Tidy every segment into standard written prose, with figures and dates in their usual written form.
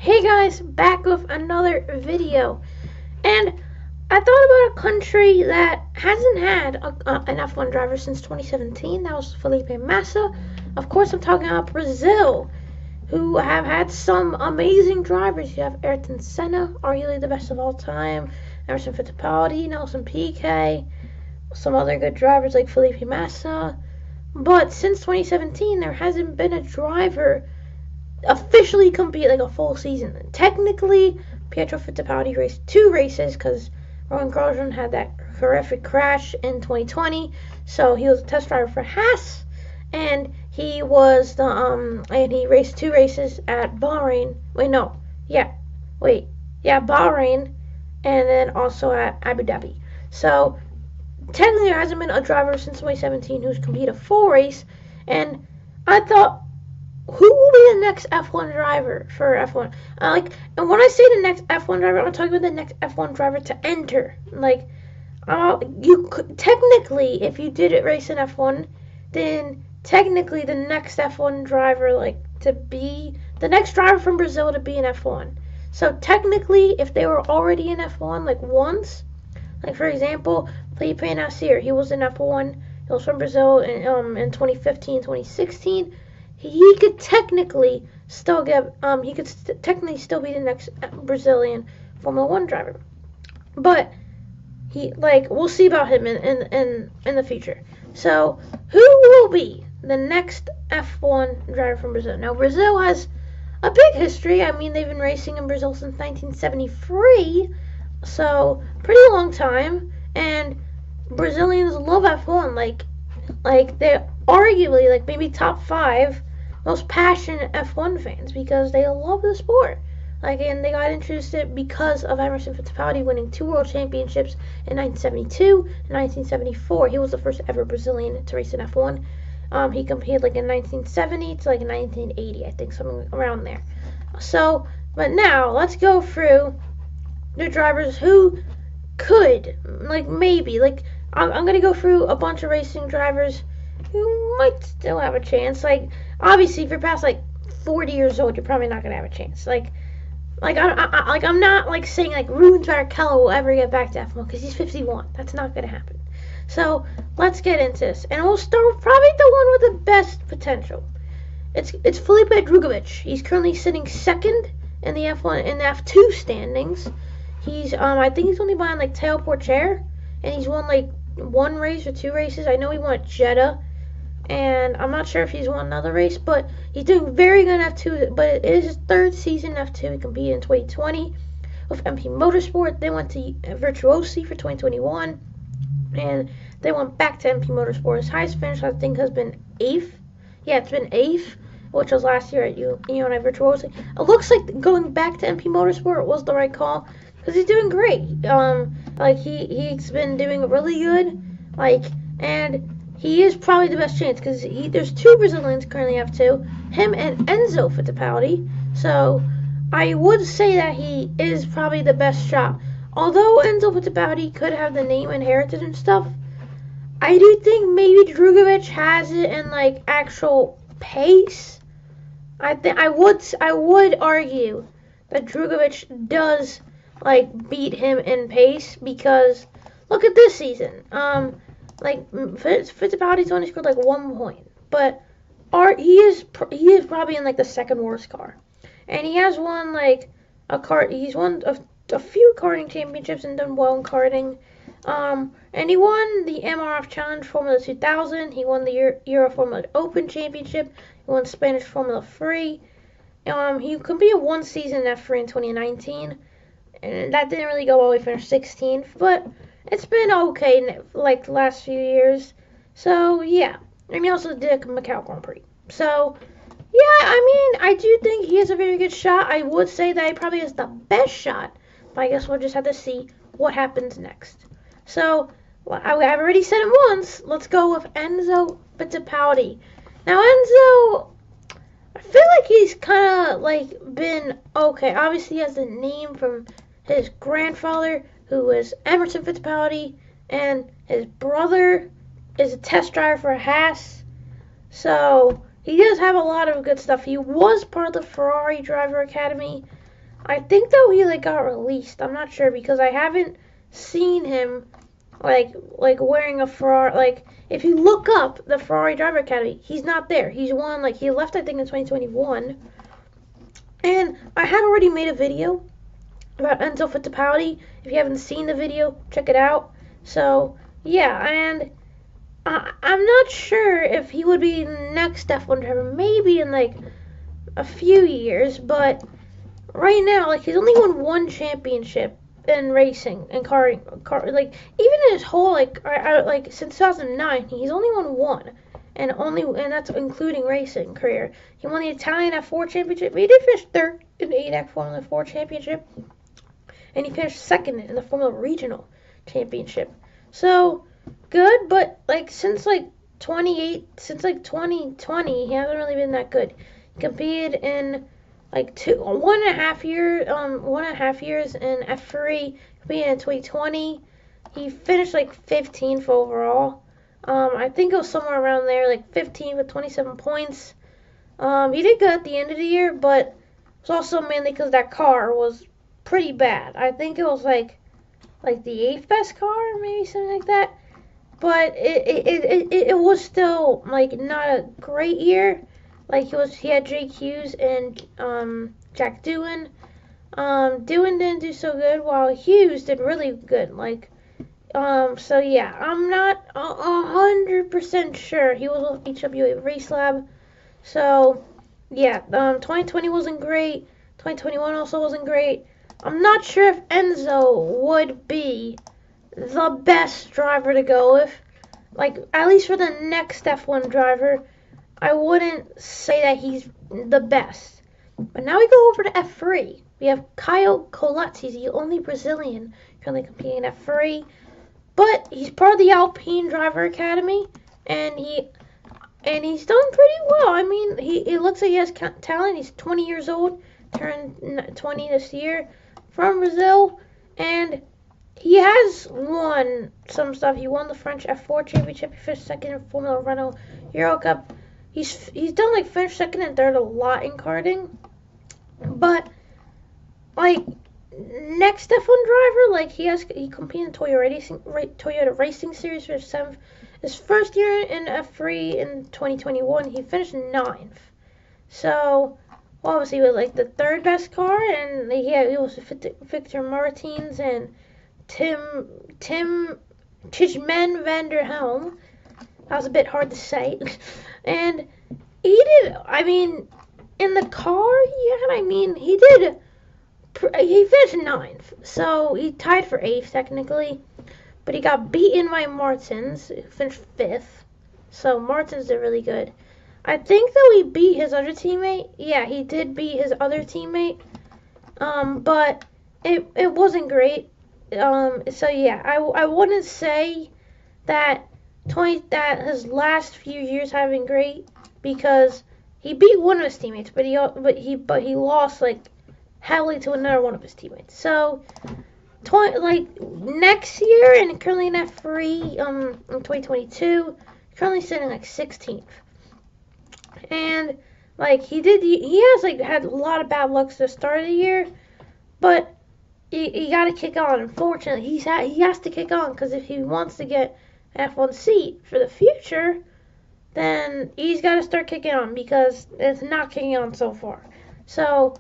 Hey guys, back with another video. And I thought about a country that hasn't had an F1 driver since 2017. That was Felipe Massa. Of course, I'm talking about Brazil, who have had some amazing drivers. You have Ayrton Senna, arguably the best of all time, Emerson Fitzpatrick, Nelson Piquet, some other good drivers like Felipe Massa. But since 2017, there hasn't been a driver officially compete like a full season. Technically, Pietro Fittipaldi raced 2 races because Rowan Grosjean had that horrific crash in 2020, so he was a test driver for Haas, and he was he raced 2 races at Bahrain. Bahrain, and then also at Abu Dhabi. So technically, there hasn't been a driver since 2017 who's competed a full race, and I thought, who will be the next F1 driver for F1? And when I say the next F1 driver, I'm talking about the next F1 driver to enter. You could, technically, if you did it race in F1, then technically the next F1 driver, the next driver from Brazil to be in F1. So technically, if they were already in F1 once, for example, Felipe Nasser, he was in F1. He was from Brazil in 2015, 2016. He could technically still technically still be the next Brazilian Formula 1 driver. But we'll see about him in the future. So, who will be the next F1 driver from Brazil? Now, Brazil has a big history. I mean, they've been racing in Brazil since 1973, so pretty long time. And Brazilians love F1. They're arguably maybe top 5 most passionate F1 fans because they love the sport. And they got interested because of Emerson Fitzpatrick winning 2 world championships in 1972 and 1974. He was the first ever Brazilian to race in F1. He competed in 1970 to 1980, I think, something around there. So, but now let's go through the drivers who could, maybe, I'm gonna go through a bunch of racing drivers who might still have a chance. Obviously, if you're past 40 years old, you're probably not gonna have a chance. I'm not saying Rubens Barrichello will ever get back to F1 because he's 51. That's not gonna happen. So let's get into this, and we'll start with probably the one with the best potential. It's Felipe Drugovich. He's currently sitting second in the F2 standings. He's I think he's only behind Théo Pourchaire, and he's won 1 race or 2 races. I know he won at Jeddah, and I'm not sure if he's won another race, but he's doing very good in F2. But it is his 3rd season in F2. He competed in 2020 with MP Motorsport. They went to Virtuosi for 2021, and they went back to MP Motorsport. His highest finish, I think, has been 8th. Yeah, it's been 8th, which was last year at UNI Virtuosi. It looks like going back to MP Motorsport was the right call because he's doing great. He's been doing really good. And he is probably the best chance because there's 2 Brazilians currently have 2, him and Enzo Fittipaldi. So I would say that he is probably the best shot. Although Enzo Fittipaldi could have the name inherited and stuff, I do think maybe Drugovich has it in actual pace. I would argue that Drugovich does beat him in pace because look at this season. Fittipaldi's only scored 1 point, but he is probably in the 2nd worst car, and he has won he's won a few karting championships and done well in karting. And he won the MRF Challenge Formula 2000. He won the Euro Formula Open Championship. He won Spanish Formula 3. He competed 1 season in F3 in 2019, and that didn't really go well. He finished 16th, but it's been okay the last few years. So, yeah. And he also did a Macau Grand Prix. So, yeah, I do think he has a very good shot. I would say that he probably has the best shot, but I guess we'll just have to see what happens next. So, I've already said it once. Let's go with Enzo Fittipaldi. Now, Enzo, I feel like he's kind of been okay. Obviously, he has the name from his grandfather, who was Emerson Fittipaldi, and his brother is a test driver for Haas. So he does have a lot of good stuff. He was part of the Ferrari Driver Academy. I think though he like got released. I'm not sure because I haven't seen him like wearing a Ferrari. Like if you look up the Ferrari Driver Academy, he's not there. He's one like he left I think in 2021. And I had already made a video about Enzo Fittipaldi. If you haven't seen the video, check it out. So yeah, and I'm not sure if he would be next F1 driver. Maybe in like a few years, but right now, like he's only won one championship in racing and car like even in his whole like since 2009, he's only won one, and that's including racing career. He won the Italian F4 championship. He did finish third in the ADAC Formula 4 championship, and he finished second in the Formula Regional championship. So good, but like since like 2020, he hasn't really been that good. He competed in like 1.5 years in F3, competed in 2020. He finished like 15th overall. I think it was somewhere around there, like 15 with 27 points. He did good at the end of the year, but it was also mainly because that car was pretty bad. I think it was like the 8th best car, maybe something like that. But it was still like not a great year. Like he had Jake Hughes and Jack Doohan. Doohan didn't do so good, while Hughes did really good. So yeah, I'm not 100% sure. He was with HWA Race Lab. So yeah, 2020 wasn't great. 2021 also wasn't great. I'm not sure if Enzo would be the best driver to go with. Like, at least for the next F1 driver, I wouldn't say that he's the best. But now we go over to F3. We have Caio Collet. He's the only Brazilian currently competing in F3. But he's part of the Alpine Driver Academy, and he's done pretty well. I mean, he looks like he has talent. He's 20 years old, turned 20 this year, from Brazil, and he has won some stuff. He won the French F4 championship. He finished second in Formula Renault Euro Cup. He's done like finished second and third a lot in karting, but like next F1 driver, like he competed in Toyota Racing Series for his first year in F3 in 2021. He finished 9th. So obviously with like the third best car, and he was Victor Martins and Tim Tijmen van der Helm. That was a bit hard to say. And he did, I mean, in the car, he finished 9th. So he tied for 8th technically. But he got beaten by Martins, who finished 5th. So Martins did really good. I think though he beat his other teammate. Yeah, he did beat his other teammate. But it wasn't great. So yeah, I wouldn't say that his last few years have been great, because he beat one of his teammates, but he lost like heavily to another one of his teammates. So next year, and currently in F3 in 2022, currently sitting like 16th, and like he has like had a lot of bad luck to the start of the year, but he got to kick on. Unfortunately, he has to kick on, because if he wants to get an F1 seat for the future, then he's got to start kicking on, because it's not kicking on so far. So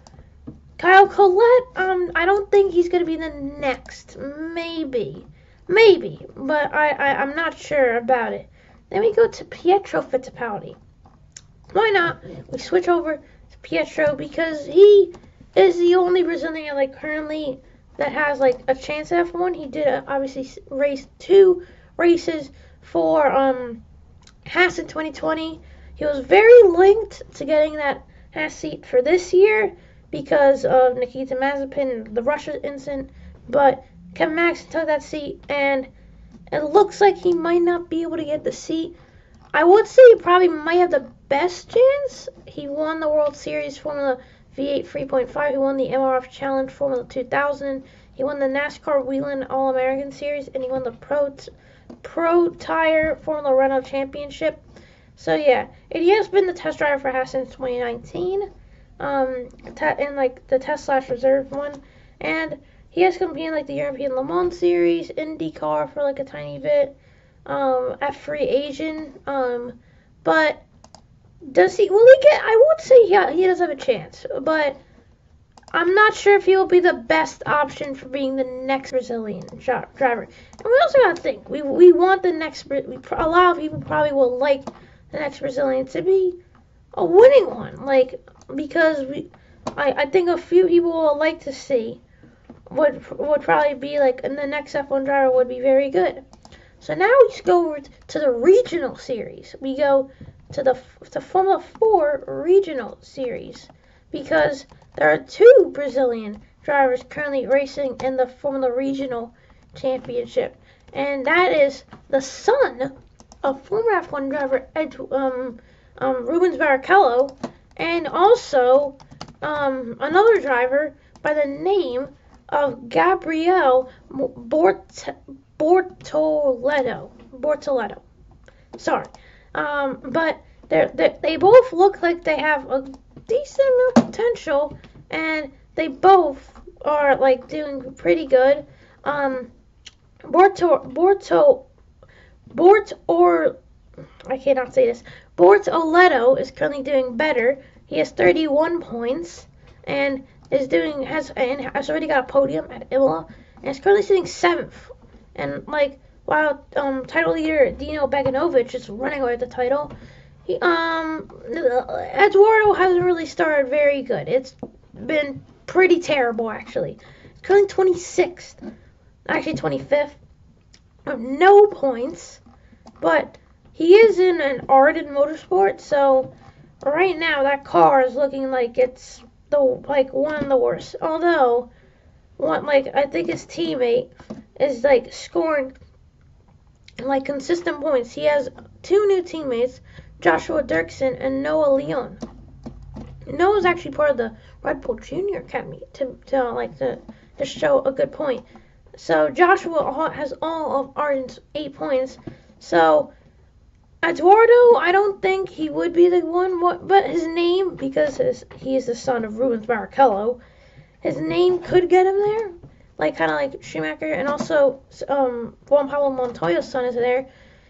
Caio Collet, I don't think he's going to be the next. Maybe, but I'm not sure about it. Then we go to Pietro Fittipaldi. Why not? We switch over to Pietro, because he is the only Brazilian like currently that has like a chance at F1. He did obviously race 2 races for Haas in 2020. He was very linked to getting that Haas seat for this year because of Nikita Mazepin, the Russia incident, but Kevin Magnussen took that seat, and it looks like he might not be able to get the seat. I would say he probably might have the best chance. He won the World Series Formula V8 3.5. He won the MRF Challenge Formula 2000. He won the NASCAR Whelen All-American Series, and he won the Pro Tire Formula Renault Championship. So yeah, and he has been the test driver for Haas since 2019. in like the test/reserve one, and he has competed in like the European Le Mans Series, IndyCar for like a tiny bit, at free agent. But does he? Will he get? I would say he does have a chance, but I'm not sure if he will be the best option for being the next Brazilian driver. And we also got to think, we want the next, a lot of people probably will like the next Brazilian to be a winning one. Like, because I think a few people will like to see would probably be like, and the next F1 driver would be very good. So now we go over to the regional series. We go to the Formula 4 regional series because there are two Brazilian drivers currently racing in the Formula Regional Championship, and that is the son of former F1 driver Rubens Barrichello, and also another driver by the name of Gabriel Bortoleto. Sorry, but they both look like they have a decent amount of potential, and they both are like doing pretty good. I cannot say this. Bortoleto is currently doing better. He has 31 points and has already got a podium at Imola, and is currently sitting 7th. And like while title leader Dino Beganovic is running away with the title, Eduardo hasn't really started very good. It's been pretty terrible, actually. He's currently 26th, actually 25th, no points, but he is in an ardent motorsport, so right now that car is looking like it's one of the worst. Although, I think his teammate is like scoring like consistent points. He has two new teammates, Joshua Dirksen and Noah Leon. Noah's actually part of the Red Bull Junior Academy to show a good point. So Joshua has all of Arden's 8 points. So Eduardo, I don't think he would be the one, but his name, because he is the son of Rubens Barrichello, his name could get him there. Kind of like Schumacher, and also Juan Pablo Montoya's son is there.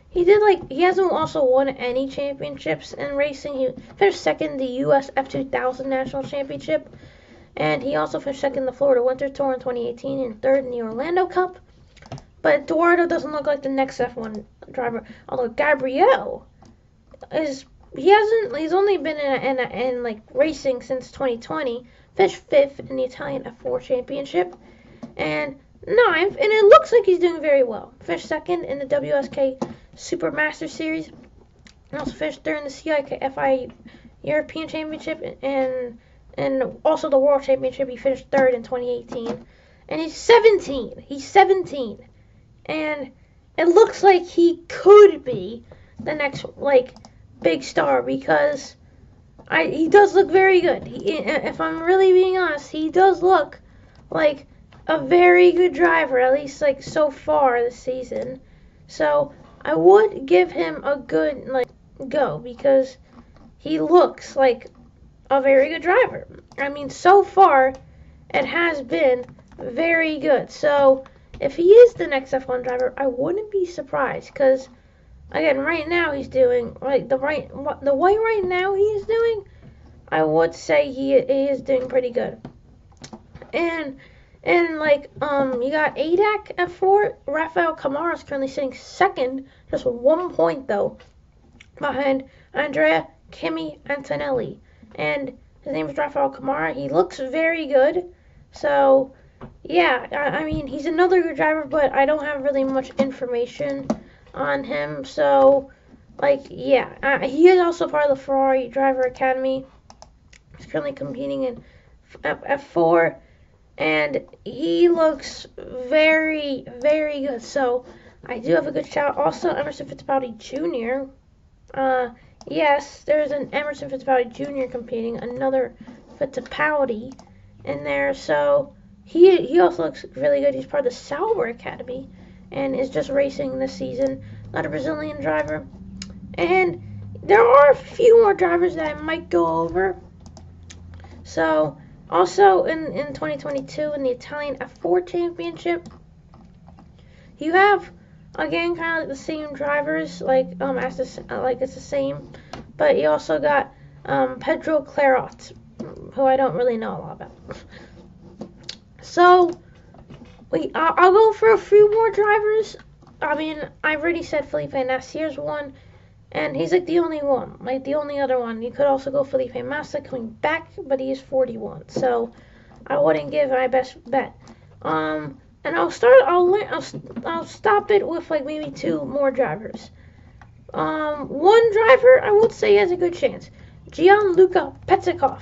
He hasn't also won any championships in racing. He finished second in the U.S. F2000 National Championship, and he also finished second in the Florida Winter Tour in 2018 and third in the Orlando Cup. But Eduardo doesn't look like the next F1 driver. Although Gabriel he's only been in racing since 2020. Finished 5th in the Italian F4 Championship, and 9th, and it looks like he's doing very well. Finished 2nd in the WSK Super Master Series, and also finished 3rd in the CIKFI European Championship, and also the World Championship. He finished 3rd in 2018, and he's 17. He's 17, and it looks like he could be the next big star because he does look very good. If I'm really being honest, he does look like a very good driver, at least so far this season. So I would give him a good go because he looks like a very good driver. I mean, so far it has been very good. So if he is the next F1 driver, I wouldn't be surprised because again, right now he's doing the way right now he is doing, I would say he is doing pretty good. And you got ADAC F4. Rafael Camara is currently sitting 2nd, just 1 point though, behind Andrea Kimi Antonelli. And his name is Rafael Camara. He looks very good. So yeah, I mean he's another good driver, but I don't have really much information on him. So yeah, he is also part of the Ferrari Driver Academy. He's currently competing in F4. And he looks very, very good. So I do have a good shout. Also, Emerson Fitzpatrick Jr. Yes, there's an Emerson Fitzpatrick Jr. competing. Another Fittipaldi in there. So he also looks really good. He's part of the Sauber Academy and is just racing this season. Not a Brazilian driver. And there are a few more drivers that I might go over. So, also in 2022 in the Italian F4 Championship, you have again kind of like the same drivers, like it's the same, but you also got Pedro Clarot, who I don't really know a lot about. So I'll go for a few more drivers. I mean, I've already said Felipe Nassier's one, and he's like the only one, like the only other one. You could also go Felipe Massa coming back, but he is 41, so I wouldn't give my best bet. And I'll stop it with like maybe two more drivers. One driver I would say has a good chance, Gianluca Petzikov.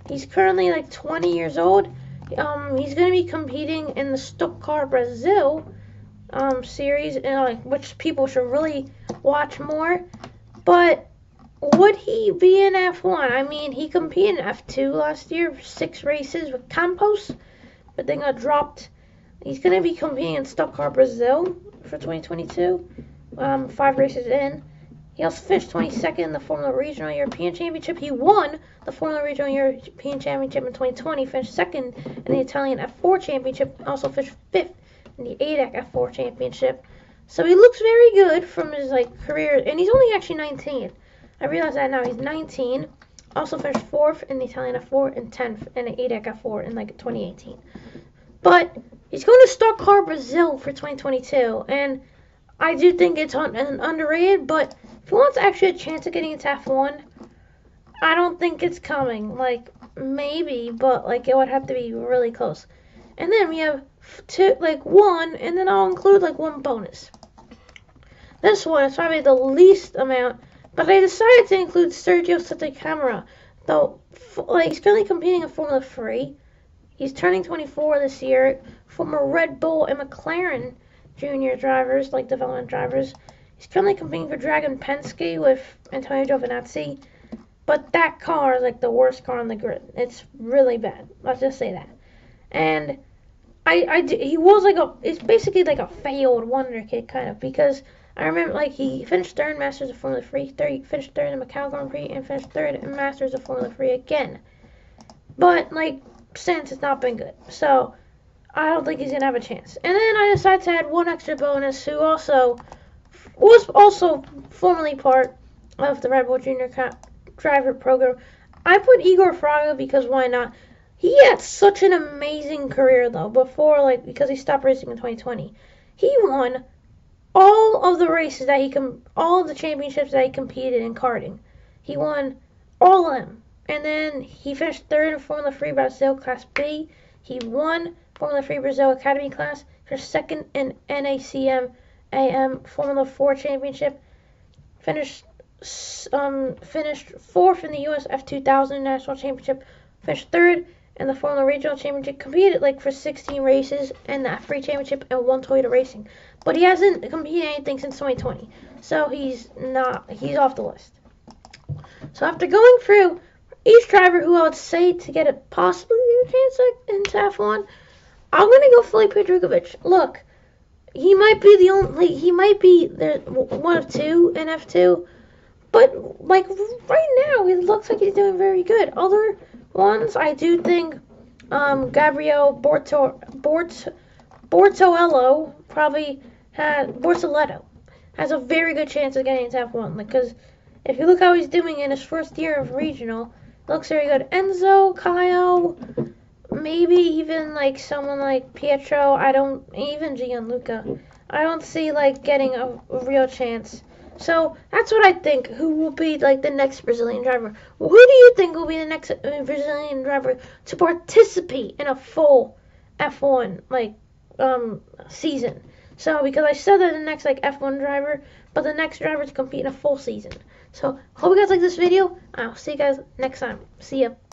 He's currently like 20 years old. He's going to be competing in the Stock Car Brazil series, and which people should really watch more. But would he be in F1? I mean, he competed in F2 last year, 6 races with Campos, but then got dropped. He's going to be competing in Stock Car Brazil for 2022, 5 races in. He also finished 22nd in the Formula Regional European Championship. He won the Formula Regional European Championship in 2020, finished 2nd in the Italian F4 Championship, also finished 5th in the ADAC F4 Championship. So he looks very good from his career, and he's only actually 19. I realize that now. He's 19. Also finished 4th in the Italian F4 and 10th in the ADAC F4 in 2018. But he's going to Stock Car Brazil for 2022, and I do think it's underrated, but if he wants actually a chance of getting into F1, I don't think it's coming. Maybe, but it would have to be really close. And then we have one, and then I'll include one bonus. This one is probably the least amount, but I decided to include Sergio Santacamera, though he's currently competing in Formula 3. He's turning 24 this year. Former Red Bull and McLaren junior drivers, development drivers. He's currently competing for Dragon Penske with Antonio Giovinazzi, but that car is the worst car on the grid. It's really bad. Let's just say that. And he was it's basically a failed wonder kid kind of, because I remember he finished 3rd in Masters of Formula 3, finished 3rd in the Macau Grand Prix, and finished 3rd in Masters of Formula 3 again. But since it's not been good, so I don't think he's gonna have a chance. And then I decided to add one extra bonus, who was also formerly part of the Red Bull Junior driver program. I put Igor Frago because why not? He had such an amazing career though before, because he stopped racing in 2020. He won all of the races all of the championships that he competed in karting. He won all of them. And then he finished 3rd in Formula 3 Brazil Class B. He won Formula 3 Brazil Academy Class. Finished 2nd in NACM AM Formula 4 Championship. Finished 4th in the US F2000 National Championship. Finished 3rd in the Formula Regional Championship. Competed for 16 races in the F3 Championship and 1 Toyota Racing. But he hasn't competed anything since 2020. So he's off the list. So after going through each driver who I would say to get a possibly a chance into F1, I'm gonna go Felipe Drugovich. Look, he might be the one of 2 in F2, but right now he looks like he's doing very good. Other ones, I do think Gabriel Bortoletto has a very good chance of getting into F1, because if you look how he's doing in his first year of regional, looks very good. Enzo, Kyle, maybe even someone like Pietro. Even Gianluca. I don't see getting a real chance. So that's what I think. Who will be the next Brazilian driver? Who do you think will be the next Brazilian driver to participate in a full F1 season? So because I said that the next F1 driver, but the next driver to compete in a full season. So hope you guys like this video. I'll see you guys next time. See ya.